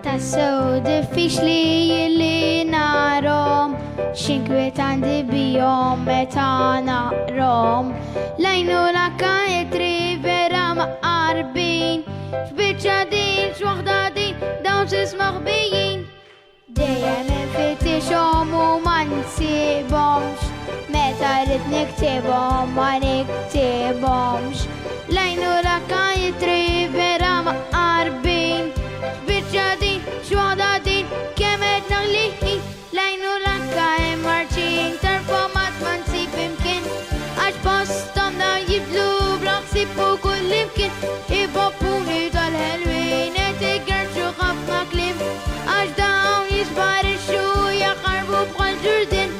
Tassew diffiċli li narhom x'inkwetanti bihom meta naqrom. L-għajnuna kajtri vera ma' qarbin, x'biċċa din x'waħda din dawn s'isma' ħbijin. Dejjem infitixhom u ma nsibhomx, meta rrid niktibhom ma niktibhomx. L-għajnuna kajtri vera ma' qarbin, x'biċċa din x'waħda din kemm qed naħliħin. L-għajnuna kaj marċin tarfomat ma nsib imkien, għax postom dawn jibdlu bla ħsieb u kull imkien. Iboppuni tal-ħelwin qed igerġu ħafna kliem, għax dawn jisparixxu jaqarbu bħal ġurdien.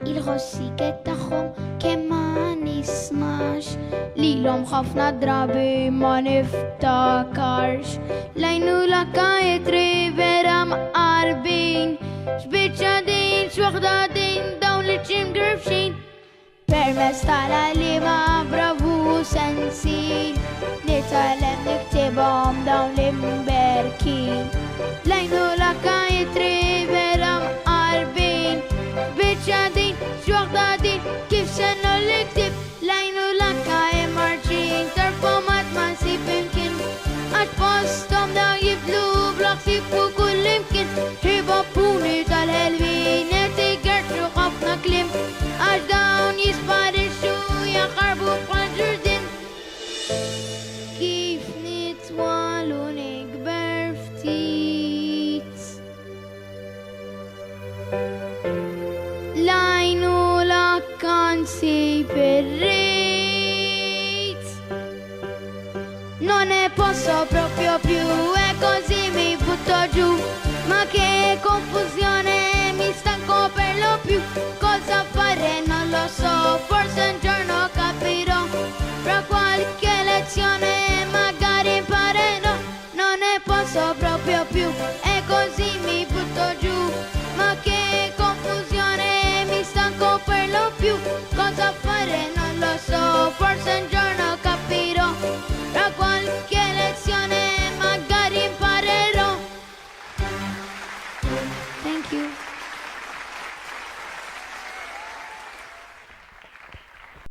Il-ħossiket tagħhom kemm ma nismax, lilhom ħafna drabi ma niftakarx. L-għajnuna kajtri vera ma' qarbin, x'biċċa din x'waħda din dawn li ċimgrbxin. Permezz tal-għaliema bravu sensin, nitgħallem niktibhom dawn l-imberkin. L-għajnuna kajtri vera ma' qarbin, x'biċċa din x'waħda din kif se nolliktib. L-għajnuna kaj marċin tarfomat ma nsib imkien, għax postom dawn jibdlu bla ħsieb u kull imkien. Iboppuni tal-ħelwin qed igerġu ħafna kliem, għax dawn jisparixxu jaqarbu bħal ġurdien. Kif nitwalu nikber ftit, l-għajnuna nsib irrid. Non ne posso proprio più e così mi butto giù, ma che confusione, mi stanco per lo più. Cosa fare non lo so, forse un giorno capirò, fra qualche lezione magari imparerò. Non ne posso proprio più e così mi butto giù, ma che confusione, mi stanco per lo più. Cosa fare non lo so, forse un giorno